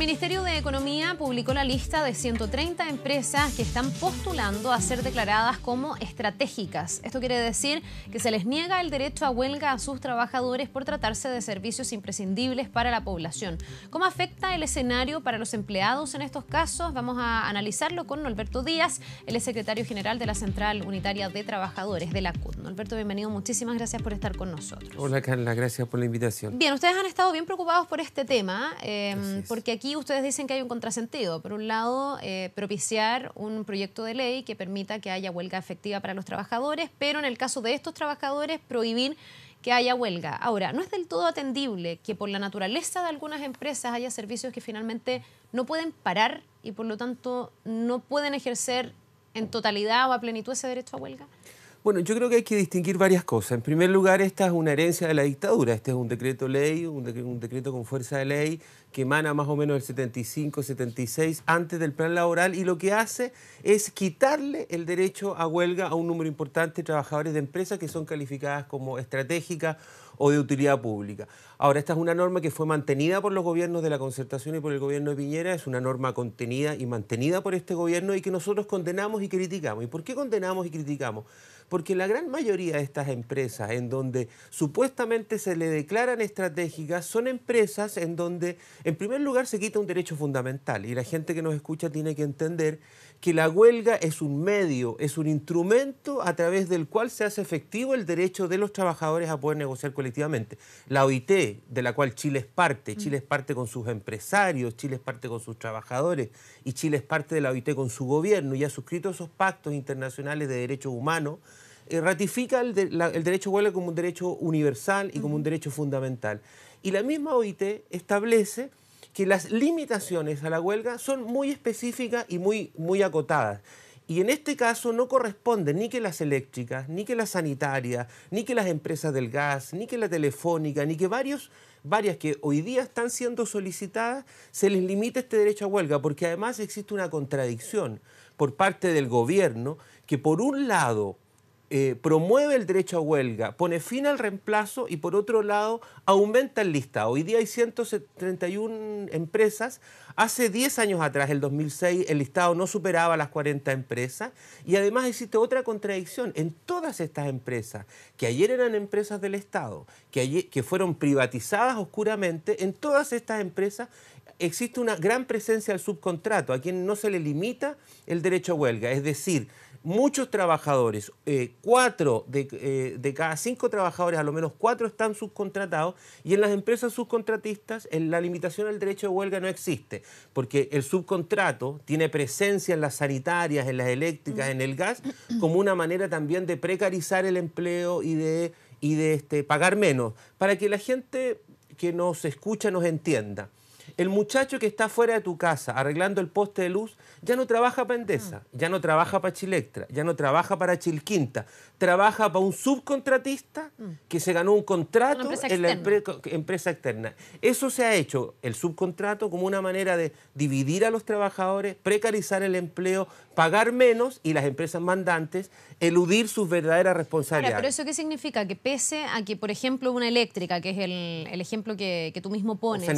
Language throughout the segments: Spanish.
Ministerio de Economía publicó la lista de 130 empresas que están postulando a ser declaradas como estratégicas. Esto quiere decir que se les niega el derecho a huelga a sus trabajadores por tratarse de servicios imprescindibles para la población. ¿Cómo afecta el escenario para los empleados en estos casos? Vamos a analizarlo con Norberto Díaz, él es secretario general de la Central Unitaria de Trabajadores de la CUT. Norberto, bienvenido, muchísimas gracias por estar con nosotros. Hola Carla, gracias por la invitación. Bien, ustedes han estado bien preocupados por este tema, porque aquí ustedes dicen que hay un contrasentido. Por un lado, propiciar un proyecto de ley que permita que haya huelga efectiva para los trabajadores, pero en el caso de estos trabajadores, prohibir que haya huelga. Ahora, no es del todo atendible que por la naturaleza de algunas empresas haya servicios que finalmente no pueden parar y por lo tanto no pueden ejercer en totalidad o a plenitud ese derecho a huelga. Bueno, yo creo que hay que distinguir varias cosas. En primer lugar, esta es una herencia de la dictadura. Este es un decreto ley, un decreto con fuerza de ley que emana más o menos del 75, 76, antes del plan laboral, y lo que hace es quitarle el derecho a huelga a un número importante de trabajadores de empresas que son calificadas como estratégicas o de utilidad pública. Ahora, esta es una norma que fue mantenida por los gobiernos de la Concertación y por el gobierno de Piñera, es una norma contenida y mantenida por este gobierno y que nosotros condenamos y criticamos. ¿Y por qué condenamos y criticamos? Porque la gran mayoría de estas empresas en donde supuestamente se le declaran estratégicas son empresas en donde, en primer lugar, se quita un derecho fundamental y la gente que nos escucha tiene que entender que la huelga es un medio, es un instrumento a través del cual se hace efectivo el derecho de los trabajadores a poder negociar colectivamente. La OIT, de la cual Chile es parte con sus empresarios, Chile es parte con sus trabajadores y Chile es parte de la OIT con su gobierno y ha suscrito esos pactos internacionales de derechos humanos, ratifica el derecho a huelga como un derecho universal y como un derecho fundamental. Y la misma OIT establece que las limitaciones a la huelga son muy específicas y muy acotadas. Y en este caso no corresponde ni que las eléctricas, ni que las sanitarias, ni que las empresas del gas, ni que la telefónica, ni que varias que hoy día están siendo solicitadas, se les limite este derecho a huelga, porque además existe una contradicción por parte del gobierno que por un lado promueve el derecho a huelga, pone fin al reemplazo y por otro lado aumenta el listado. Hoy día hay 131 empresas. Hace 10 años atrás, el 2006, el listado no superaba las 40 empresas y además existe otra contradicción. En todas estas empresas, que ayer eran empresas del Estado, que fueron privatizadas oscuramente, en todas estas empresas existe una gran presencia del subcontrato, a quien no se le limita el derecho a huelga. Es decir, muchos trabajadores, 4 de cada 5 trabajadores, a lo menos 4 están subcontratados y en las empresas subcontratistas la limitación al derecho de huelga no existe, porque el subcontrato tiene presencia en las sanitarias, en las eléctricas, en el gas, como una manera también de precarizar el empleo y de pagar menos, para que la gente que nos escucha nos entienda. El muchacho que está fuera de tu casa arreglando el poste de luz ya no trabaja para Endesa, ya no trabaja para Chilectra, ya no trabaja para Chilquinta, trabaja para un subcontratista que se ganó un contrato en la empresa externa. Eso se ha hecho, el subcontrato, como una manera de dividir a los trabajadores, precarizar el empleo, pagar menos y las empresas mandantes eludir sus verdaderas responsabilidades. Ahora, ¿pero eso qué significa? Que pese a que, por ejemplo, una eléctrica, que es el ejemplo que tú mismo pones,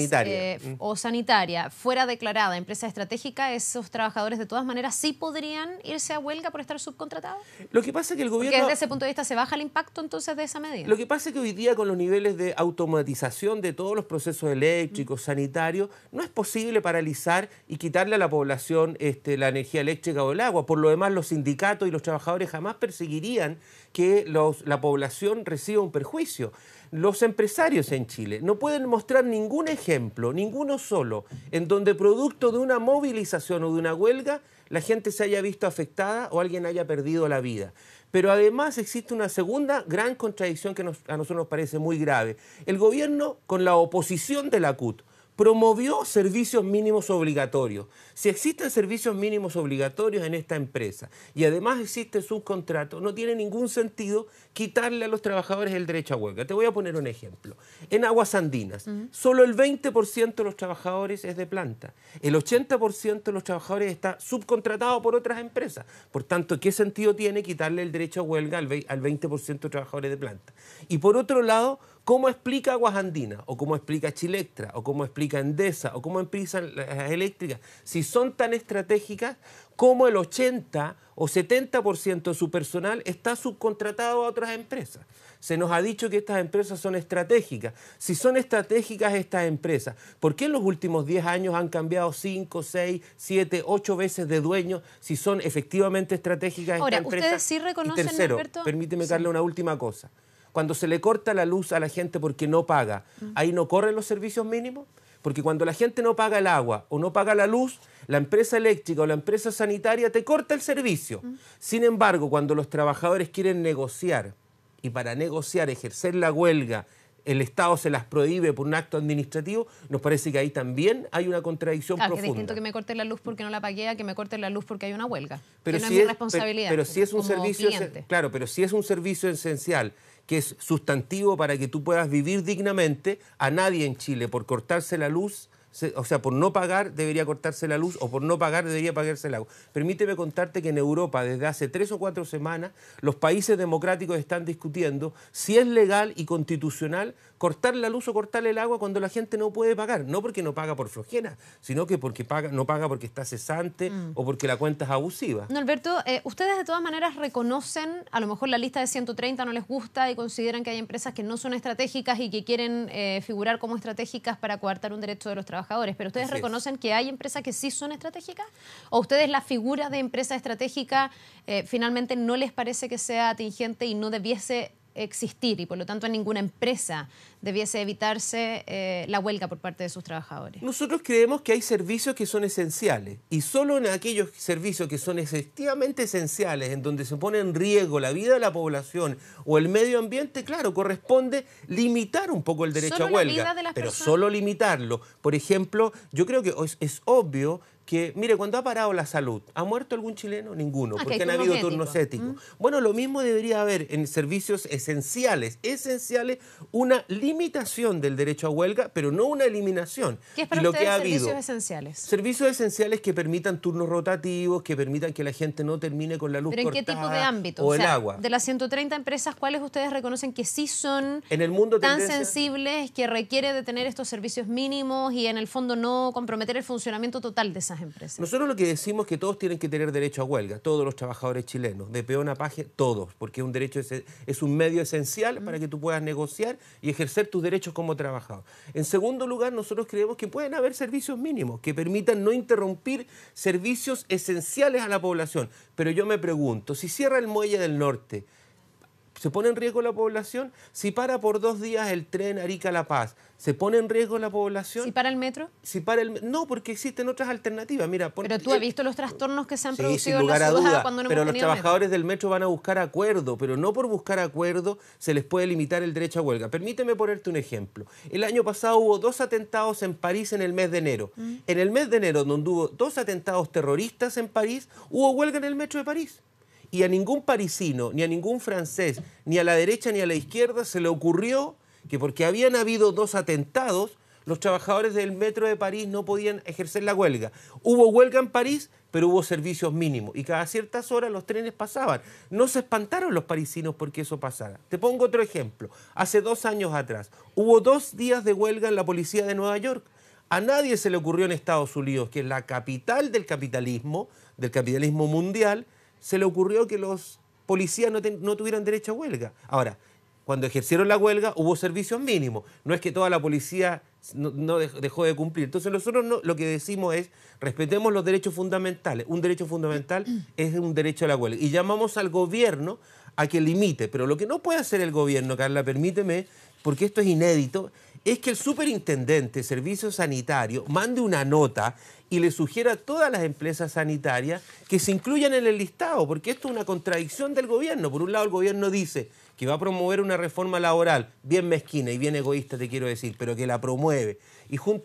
o sanitaria, fuera declarada empresa estratégica, esos trabajadores de todas maneras sí podrían irse a huelga por estar subcontratados? Lo que pasa es que el gobierno... Porque desde ese punto de vista se baja el impacto entonces de esa medida. Lo que pasa es que hoy día con los niveles de automatización de todos los procesos eléctricos, sanitarios, no es posible paralizar y quitarle a la población la energía eléctrica o el agua. Por lo demás, los sindicatos y los trabajadores jamás perseguirían que la población reciba un perjuicio. Los empresarios en Chile no pueden mostrar ningún ejemplo, ninguno solo, en donde producto de una movilización o de una huelga la gente se haya visto afectada o alguien haya perdido la vida. Pero además existe una segunda gran contradicción que a nosotros nos parece muy grave. El gobierno, con la oposición de la CUT, promovió servicios mínimos obligatorios. Si existen servicios mínimos obligatorios en esta empresa y además existe subcontrato, no tiene ningún sentido quitarle a los trabajadores el derecho a huelga. Te voy a poner un ejemplo. En Aguas Andinas, solo el 20% de los trabajadores es de planta. El 80% de los trabajadores está subcontratado por otras empresas. Por tanto, ¿qué sentido tiene quitarle el derecho a huelga al 20% de trabajadores de planta? Y por otro lado, ¿Cómo explica Aguas Andinas? ¿O cómo explica Chilectra? ¿O cómo explica Endesa? ¿O cómo explican las eléctricas? Si son tan estratégicas, ¿cómo el 80 o 70% de su personal está subcontratado a otras empresas? Se nos ha dicho que estas empresas son estratégicas. Si son estratégicas estas empresas, ¿por qué en los últimos 10 años han cambiado 5, 6, 7, 8 veces de dueños si son efectivamente estratégicas estas empresas? Ahora, ¿ustedes sí reconocen, y tercero, Alberto? permíteme, Carla, una última cosa. Cuando se le corta la luz a la gente porque no paga, ¿ahí no corren los servicios mínimos? Porque cuando la gente no paga el agua o no paga la luz, la empresa eléctrica o la empresa sanitaria te corta el servicio. Sin embargo, cuando los trabajadores quieren negociar, y para negociar, ejercer la huelga, el Estado se las prohíbe por un acto administrativo, nos parece que ahí también hay una contradicción profunda. Que es distinto que me corten la luz porque no la pagué a que me corten la luz porque hay una huelga. Pero que no si es mi responsabilidad. Pero si es un servicio, cliente. claro, pero si es un servicio esencial que es sustantivo para que tú puedas vivir dignamente, a nadie en Chile por cortarse la luz, o sea, por no pagar debería cortarse la luz o por no pagar debería pagarse el agua. Permíteme contarte que en Europa desde hace 3 o 4 semanas los países democráticos están discutiendo si es legal y constitucional cortar la luz o cortar el agua cuando la gente no puede pagar. No porque no paga por flojera, sino que porque no paga porque está cesante o porque la cuenta es abusiva. No, Alberto, ustedes de todas maneras reconocen, a lo mejor la lista de 130 no les gusta y consideran que hay empresas que no son estratégicas y que quieren figurar como estratégicas para coartar un derecho de los trabajadores, pero ¿ustedes reconocen que hay empresas que sí son estratégicas? ¿O ustedes la figura de empresa estratégica finalmente no les parece que sea atingente y no debiese existir y por lo tanto en ninguna empresa debiese evitarse la huelga por parte de sus trabajadores? Nosotros creemos que hay servicios que son esenciales y solo en aquellos servicios que son efectivamente esenciales, en donde se pone en riesgo la vida de la población o el medio ambiente, claro, corresponde limitar un poco el derecho a huelga, pero solo limitarlo. Por ejemplo, yo creo que es obvio que, mire, cuando ha parado la salud, ¿ha muerto algún chileno? Ninguno, porque han habido turnos éticos. Bueno, lo mismo debería haber en servicios esenciales, una limitación del derecho a huelga, pero no una eliminación. ¿Qué es para ustedes servicios esenciales? Servicios esenciales que permitan turnos rotativos, que permitan que la gente no termine con la luz cortada. ¿Pero en qué tipo de ámbito? O el agua. De las 130 empresas, ¿cuáles ustedes reconocen que sí son en el mundo tan sensibles que requiere de tener estos servicios mínimos y en el fondo no comprometer el funcionamiento total de esas empresas? Nosotros lo que decimos es que todos tienen que tener derecho a huelga, todos los trabajadores chilenos, de peón a paje, todos, porque un derecho es un medio esencial para que tú puedas negociar y ejercer tus derechos como trabajador. En segundo lugar, nosotros creemos que pueden haber servicios mínimos que permitan no interrumpir servicios esenciales a la población. Pero yo me pregunto, si cierra el muelle del norte, ¿se pone en riesgo la población? Si para por 2 días el tren Arica-La Paz, ¿se pone en riesgo la población? ¿Si para el metro? No, porque existen otras alternativas. Mira, pero tú has visto los trastornos que se han producido sin lugar en la ciudad a duda, cuando no pero hemos los tenido trabajadores metro. del metro van a buscar acuerdo, pero no por buscar acuerdo se les puede limitar el derecho a huelga. Permíteme ponerte un ejemplo. El año pasado hubo 2 atentados en París en el mes de enero. En el mes de enero, donde hubo 2 atentados terroristas en París, hubo huelga en el metro de París. Y a ningún parisino, ni a ningún francés, ni a la derecha ni a la izquierda se le ocurrió que porque habían habido 2 atentados, los trabajadores del metro de París no podían ejercer la huelga. Hubo huelga en París, pero hubo servicios mínimos y cada ciertas horas los trenes pasaban. No se espantaron los parisinos porque eso pasara. Te pongo otro ejemplo. Hace 2 años atrás hubo 2 días de huelga en la policía de Nueva York. A nadie se le ocurrió en Estados Unidos, que es la capital del capitalismo mundial, se le ocurrió que los policías no tuvieran derecho a huelga. Ahora, cuando ejercieron la huelga hubo servicios mínimos. No es que toda la policía no dejó de cumplir. Entonces nosotros lo que decimos es respetemos los derechos fundamentales. Un derecho fundamental es un derecho a la huelga. Y llamamos al gobierno a que limite. Pero lo que no puede hacer el gobierno, Carla, permíteme, porque esto es inédito, es que el superintendente de servicios sanitarios mande una nota y le sugiera a todas las empresas sanitarias que se incluyan en el listado, porque esto es una contradicción del gobierno. Por un lado, el gobierno dice que va a promover una reforma laboral bien mezquina y bien egoísta, te quiero decir, pero que la promueve.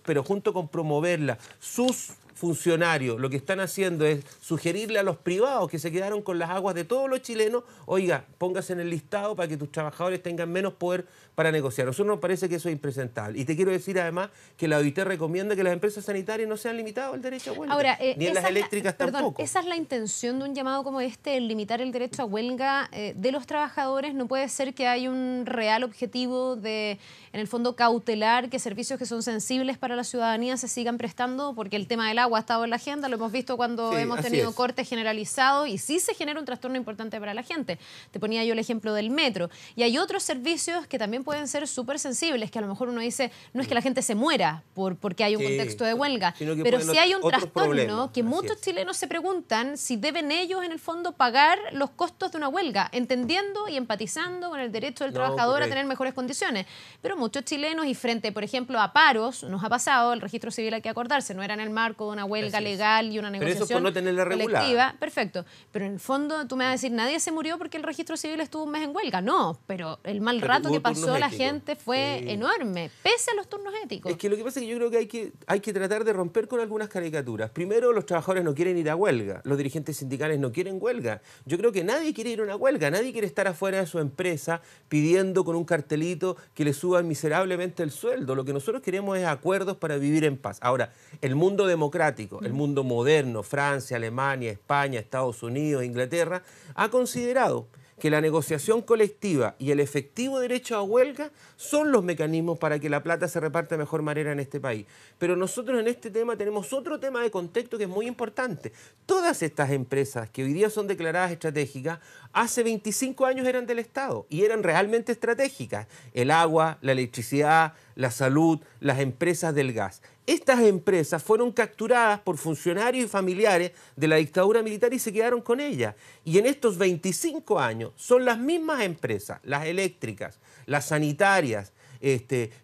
Pero junto con promoverla, sus funcionarios lo que están haciendo es sugerirle a los privados que se quedaron con las aguas de todos los chilenos, oiga, póngase en el listado para que tus trabajadores tengan menos poder para negociar. A nosotros nos parece que eso es impresentable. Y te quiero decir además que la OIT recomienda que las empresas sanitarias no sean limitadas al derecho a huelga. Ahora, ni en las eléctricas tampoco. ¿Esa es la intención de un llamado como este, el limitar el derecho a huelga de los trabajadores? ¿No puede ser que hay un real objetivo de, en el fondo, cautelar que servicios que son sensibles para la ciudadanía se sigan prestando? Porque el tema del agua ha estado en la agenda, lo hemos visto cuando hemos tenido cortes generalizados y sí se genera un trastorno importante para la gente. Te ponía yo el ejemplo del metro. Y hay otros servicios que también pueden ser súper sensibles, que a lo mejor uno dice, no es que la gente se muera porque hay un contexto de huelga, pero sí hay un trastorno que muchos chilenos se preguntan si deben ellos, en el fondo, pagar los costos de una huelga, entendiendo y empatizando con el derecho del trabajador a tener mejores condiciones. Pero muchos chilenos, y frente, por ejemplo, a paros, nos ha pasado, el registro civil hay que acordarse, no era en el marco de una huelga legal y una negociación pero eso por no tenerla colectiva. regulada. Perfecto. Pero en el fondo tú me vas a decir, nadie se murió porque el registro civil estuvo un mes en huelga. No, pero el mal rato que pasó la gente fue enorme, pese a los turnos éticos. Es que lo que pasa es que yo creo que hay que tratar de romper con algunas caricaturas. Primero, los trabajadores no quieren ir a huelga, los dirigentes sindicales no quieren huelga. Yo creo que nadie quiere ir a una huelga, nadie quiere estar afuera de su empresa pidiendo con un cartelito que le suban miserablemente el sueldo. Lo que nosotros queremos es acuerdos para vivir en paz. Ahora, el mundo democrático, el mundo moderno, Francia, Alemania, España, Estados Unidos, Inglaterra, ha considerado que la negociación colectiva y el efectivo derecho a huelga son los mecanismos para que la plata se reparta de mejor manera en este país. Pero nosotros en este tema tenemos otro tema de contexto que es muy importante. Todas estas empresas que hoy día son declaradas estratégicas, hace 25 años eran del Estado y eran realmente estratégicas. El agua, la electricidad, la salud, las empresas del gas. Estas empresas fueron capturadas por funcionarios y familiares de la dictadura militar y se quedaron con ellas. Y en estos 25 años son las mismas empresas, las eléctricas, las sanitarias,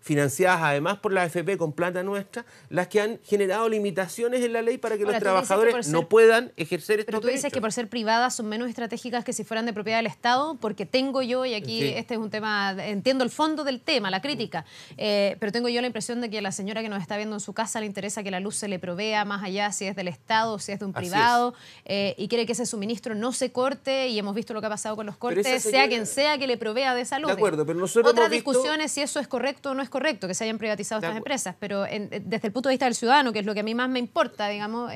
financiadas además por la AFP con plata nuestra, las que han generado limitaciones en la ley para que los trabajadores no puedan ejercer estos derechos. Pero tú dices que por ser privadas son menos estratégicas que si fueran de propiedad del Estado, porque tengo yo, y aquí este es un tema, entiendo el fondo del tema, la crítica, pero tengo yo la impresión de que a la señora que nos está viendo en su casa le interesa que la luz se le provea más allá si es del Estado o si es de un privado, y quiere que ese suministro no se corte, y hemos visto lo que ha pasado con los cortes, señora, sea quien sea que le provea de salud. De acuerdo, pero nosotros otra discusión es si eso es correcto o no es correcto, que se hayan privatizado estas empresas, pero desde el punto de vista del ciudadano, que es lo que a mí más me importa, digamos,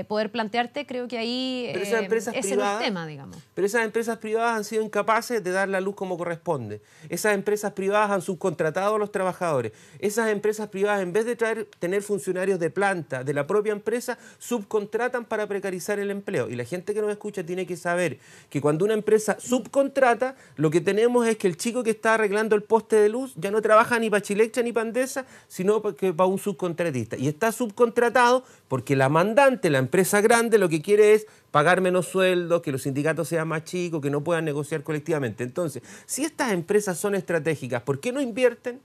poder plantearte, creo que ahí ese es el tema, digamos. Pero esas empresas privadas han sido incapaces de dar la luz como corresponde. Esas empresas privadas han subcontratado a los trabajadores. Esas empresas privadas, en vez de tener funcionarios de planta de la propia empresa, subcontratan para precarizar el empleo. Y la gente que nos escucha tiene que saber que cuando una empresa subcontrata, lo que tenemos es que el chico que está arreglando el poste de luz ya no trabaja ni para Chilectra ni para Endesa, sino que para un subcontratista. Y está subcontratado porque la mandante, la empresa grande, lo que quiere es pagar menos sueldos, que los sindicatos sean más chicos, que no puedan negociar colectivamente. Entonces, si estas empresas son estratégicas, ¿por qué no invierten?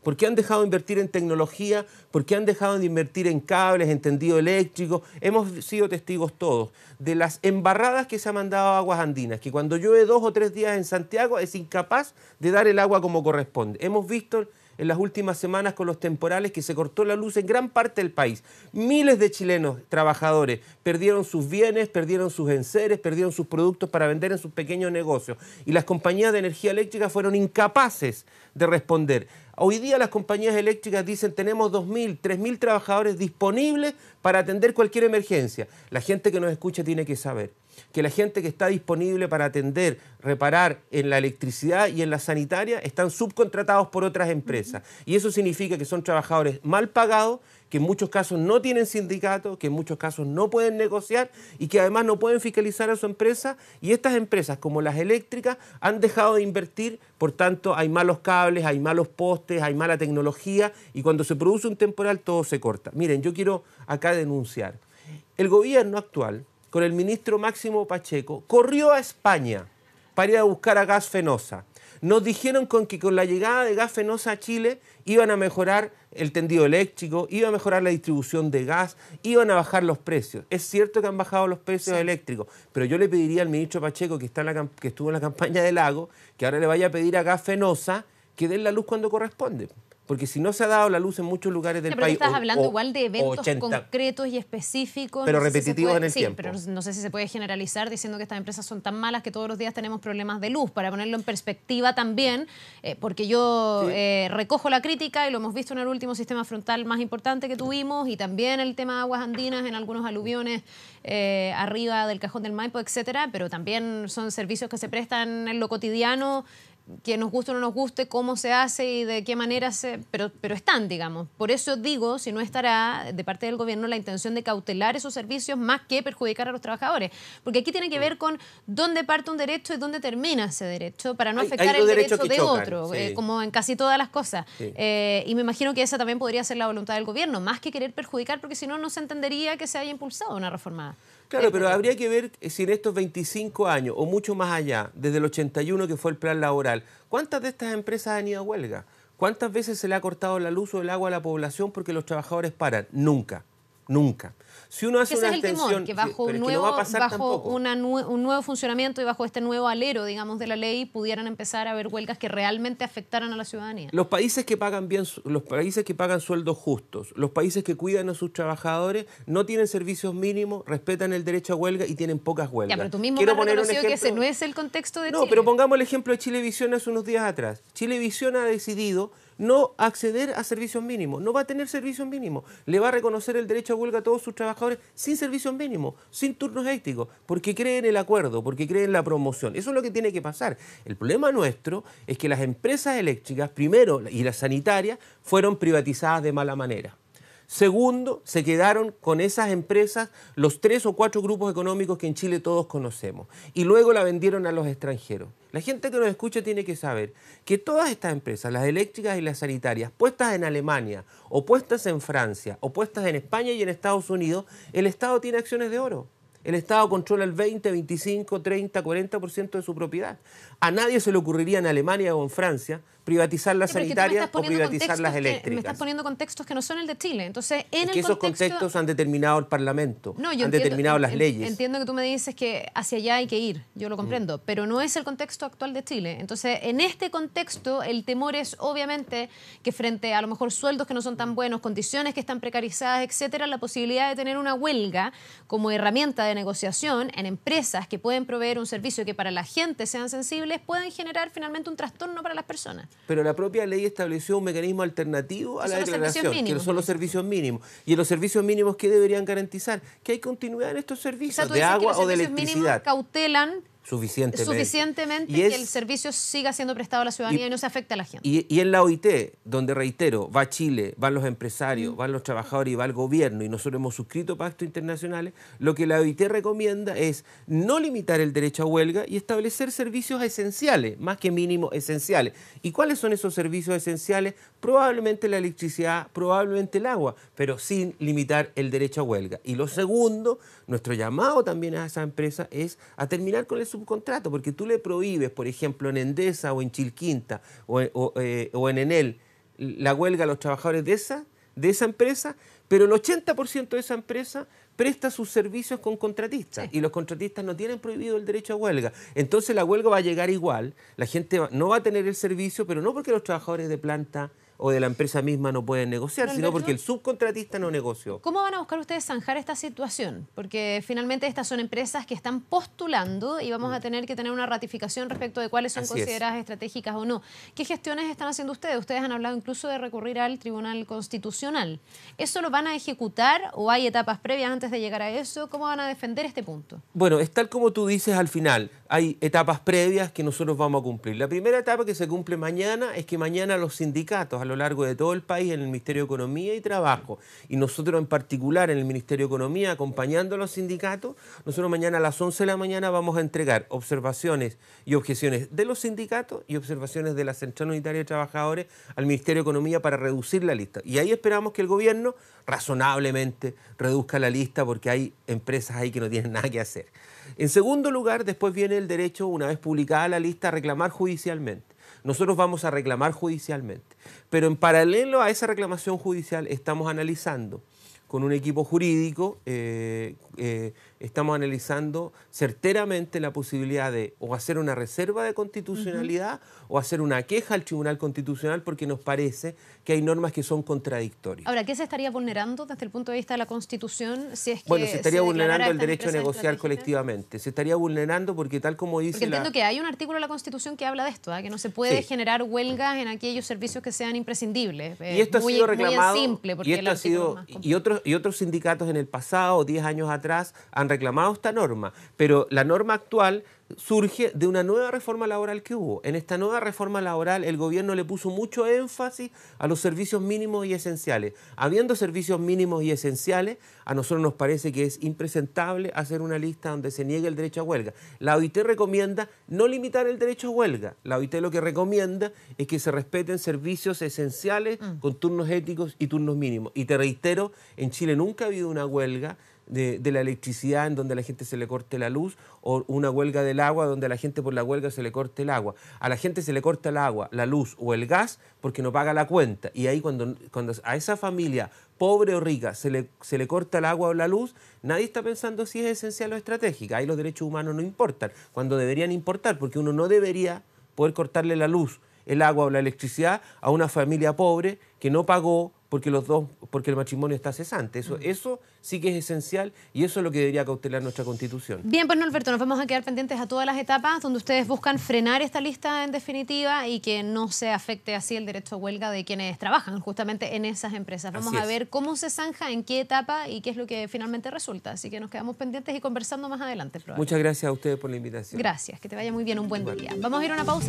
¿Por qué han dejado de invertir en tecnología? ¿Por qué han dejado de invertir en cables, en tendido eléctrico? Hemos sido testigos todos de las embarradas que se ha mandado a Aguas Andinas, que cuando llueve 2 o 3 días en Santiago es incapaz de dar el agua como corresponde. Hemos visto en las últimas semanas con los temporales que se cortó la luz en gran parte del país. Miles de chilenos trabajadores perdieron sus bienes, perdieron sus enseres, perdieron sus productos para vender en sus pequeños negocios. Y las compañías de energía eléctrica fueron incapaces de responder. Hoy día las compañías eléctricas dicen tenemos 2.000, 3.000 trabajadores disponibles para atender cualquier emergencia. La gente que nos escucha tiene que saber que la gente que está disponible para atender, reparar en la electricidad y en la sanitaria están subcontratados por otras empresas. Y eso significa que son trabajadores mal pagados, que en muchos casos no tienen sindicato, que en muchos casos no pueden negociar y que además no pueden fiscalizar a su empresa. Y estas empresas, como las eléctricas, han dejado de invertir, por tanto hay malos cables, hay malos postes, hay mala tecnología y cuando se produce un temporal todo se corta. Miren, yo quiero acá denunciar. El gobierno actual, con el ministro Máximo Pacheco, corrió a España para ir a buscar a Gas Fenosa. Nos dijeron que con la llegada de Gas Fenosa a Chile iban a mejorar el tendido eléctrico, iba a mejorar la distribución de gas, iban a bajar los precios. Es cierto que han bajado los precios eléctricos, pero yo le pediría al ministro Pacheco, que estuvo en la campaña de Lago, que ahora le vaya a pedir a Gas Fenosa que den la luz cuando corresponde. porque si no se ha dado la luz en muchos lugares del pero país... estás hablando igual de eventos concretos y específicos. Pero no sé repetitivos en el tiempo. Pero no sé si se puede generalizar diciendo que estas empresas son tan malas que todos los días tenemos problemas de luz, para ponerlo en perspectiva también, porque yo recojo la crítica y lo hemos visto en el último sistema frontal más importante que tuvimos, y también el tema de aguas andinas en algunos aluviones arriba del Cajón del Maipo, etcétera, pero también son servicios que se prestan en lo cotidiano, que nos guste o no nos guste, cómo se hace y de qué manera pero están, digamos. Por eso digo, si no estará de parte del gobierno la intención de cautelar esos servicios más que perjudicar a los trabajadores. Porque aquí tiene que ver con dónde parte un derecho y dónde termina ese derecho, para no afectar el derecho de otro, como en casi todas las cosas. Sí. Y me imagino que esa también podría ser la voluntad del gobierno, más que querer perjudicar, porque si no, no se entendería que se haya impulsado una reforma. Claro, pero habría que ver si en estos 25 años, o mucho más allá, desde el 81 que fue el plan laboral, ¿cuántas de estas empresas han ido a huelga? ¿Cuántas veces se le ha cortado la luz o el agua a la población porque los trabajadores paran? Nunca, nunca. Si uno hace una extensión, que bajo un nuevo funcionamiento y bajo este nuevo alero, digamos, de la ley, pudieran empezar a haber huelgas que realmente afectaran a la ciudadanía. Los países que pagan bien, los países que pagan sueldos justos, los países que cuidan a sus trabajadores, no tienen servicios mínimos, respetan el derecho a huelga y tienen pocas huelgas. Ya, pero tú mismo has reconocido que ese no es el contexto de Chile. No, pero pongamos el ejemplo de Chilevisión hace unos días atrás. Chilevisión ha decidido no acceder a servicios mínimos, no va a tener servicios mínimos, le va a reconocer el derecho a huelga a todos sus trabajadores sin servicios mínimos, sin turnos éticos, porque cree en el acuerdo, porque cree en la promoción. Eso es lo que tiene que pasar. El problema nuestro es que las empresas eléctricas, primero, y las sanitarias, fueron privatizadas de mala manera. Segundo, se quedaron con esas empresas los 3 o 4 grupos económicos que en Chile todos conocemos. Y luego la vendieron a los extranjeros. La gente que nos escucha tiene que saber que todas estas empresas, las eléctricas y las sanitarias, puestas en Alemania, o puestas en Francia, o puestas en España y en Estados Unidos, el Estado tiene acciones de oro. El Estado controla el 20, 25, 30, 40% de su propiedad. A nadie se le ocurriría en Alemania o en Francia privatizar las sanitarias o privatizar las eléctricas. Me estás poniendo contextos que no son el de Chile. Entonces, esos contextos han determinado el Parlamento, han determinado las leyes. Entiendo que tú me dices que hacia allá hay que ir, yo lo comprendo, pero no es el contexto actual de Chile. Entonces, en este contexto, el temor es obviamente que frente a lo mejor sueldos que no son tan buenos, condiciones que están precarizadas, etcétera, la posibilidad de tener una huelga como herramienta de negociación en empresas que pueden proveer un servicio que para la gente sean sensibles, pueden generar finalmente un trastorno para las personas. Pero la propia ley estableció un mecanismo alternativo a la declaración, que son los servicios mínimos. Y en los servicios mínimos, ¿qué deberían garantizar? Que hay continuidad en estos servicios, de agua o de electricidad. Cautelan suficientemente que el servicio siga siendo prestado a la ciudadanía y no se afecte a la gente. Y en la OIT, donde reitero, va Chile, van los empresarios, van los trabajadores y va el gobierno, y nosotros hemos suscrito pactos internacionales, lo que la OIT recomienda es no limitar el derecho a huelga y establecer servicios esenciales, más que mínimos, esenciales. ¿Y cuáles son esos servicios esenciales? Probablemente la electricidad, probablemente el agua, pero sin limitar el derecho a huelga. Y lo segundo, nuestro llamado también a esa empresa es a terminar con el subcontrato, porque tú le prohíbes, por ejemplo, en Endesa o en Chilquinta o en Enel, la huelga a los trabajadores de esa empresa, pero el 80% de esa empresa presta sus servicios con contratistas, y los contratistas no tienen prohibido el derecho a huelga. Entonces la huelga va a llegar igual, la gente no va a tener el servicio, pero no porque los trabajadores de planta o de la empresa misma no pueden negociar, sino porque el subcontratista no negoció. ¿Cómo van a buscar ustedes zanjar esta situación? Porque finalmente estas son empresas que están postulando y vamos a tener que tener una ratificación respecto de cuáles son consideradas estratégicas o no. ¿Qué gestiones están haciendo ustedes? Ustedes han hablado incluso de recurrir al Tribunal Constitucional. ¿Eso lo van a ejecutar o hay etapas previas antes de llegar a eso? ¿Cómo van a defender este punto? Bueno, es tal como tú dices al final. Hay etapas previas que nosotros vamos a cumplir. La primera etapa que se cumple mañana es que mañana los sindicatos a lo largo de todo el país, en el Ministerio de Economía y Trabajo, y nosotros en particular en el Ministerio de Economía, acompañando a los sindicatos, nosotros mañana a las 11 de la mañana vamos a entregar observaciones y objeciones de los sindicatos y observaciones de la Central Unitaria de Trabajadores al Ministerio de Economía para reducir la lista. Y ahí esperamos que el gobierno razonablemente reduzca la lista, porque hay empresas ahí que no tienen nada que hacer. En segundo lugar, después viene el derecho, una vez publicada la lista, a reclamar judicialmente. Nosotros vamos a reclamar judicialmente, pero en paralelo a esa reclamación judicial estamos analizando con un equipo jurídico, estamos analizando certeramente la posibilidad de o hacer una reserva de constitucionalidad o hacer una queja al Tribunal Constitucional porque nos parece que hay normas que son contradictorias. Ahora, ¿qué se estaría vulnerando desde el punto de vista de la Constitución si es que bueno, se estaría vulnerando el derecho a negociar estratégicas? colectivamente. Se estaría vulnerando porque tal como dice Porque entiendo que hay un artículo de la Constitución que habla de esto, que no se puede generar huelgas en aquellos servicios que sean imprescindibles. Y esto ha sido reclamado, muy simple porque y otros sindicatos en el pasado, 10 años atrás, han reclamado esta norma, pero la norma actual surge de una nueva reforma laboral que hubo. En esta nueva reforma laboral el gobierno le puso mucho énfasis a los servicios mínimos y esenciales. Habiendo servicios mínimos y esenciales, a nosotros nos parece que es impresentable hacer una lista donde se niegue el derecho a huelga. La OIT recomienda no limitar el derecho a huelga. La OIT lo que recomienda es que se respeten servicios esenciales con turnos éticos y turnos mínimos. Y te reitero, en Chile nunca ha habido una huelga de la electricidad en donde a la gente se le corte la luz o una huelga del agua donde a la gente por la huelga se le corte el agua. A la gente se le corta el agua, la luz o el gas porque no paga la cuenta. Y ahí cuando a esa familia pobre o rica se le corta el agua o la luz, nadie está pensando si es esencial o estratégica. Ahí los derechos humanos no importan, cuando deberían importar, porque uno no debería poder cortarle la luz, el agua o la electricidad a una familia pobre que no pagó porque el matrimonio está cesante. Eso sí que es esencial y eso es lo que debería cautelar nuestra Constitución. Bien, pues Norberto, nos vamos a quedar pendientes a todas las etapas donde ustedes buscan frenar esta lista en definitiva y que no se afecte así el derecho a huelga de quienes trabajan justamente en esas empresas. Vamos a ver cómo se zanja, en qué etapa y qué es lo que finalmente resulta. Así que nos quedamos pendientes y conversando más adelante. Muchas gracias a ustedes por la invitación. Gracias, que te vaya muy bien, un buen día. Vamos a ir a una pausa.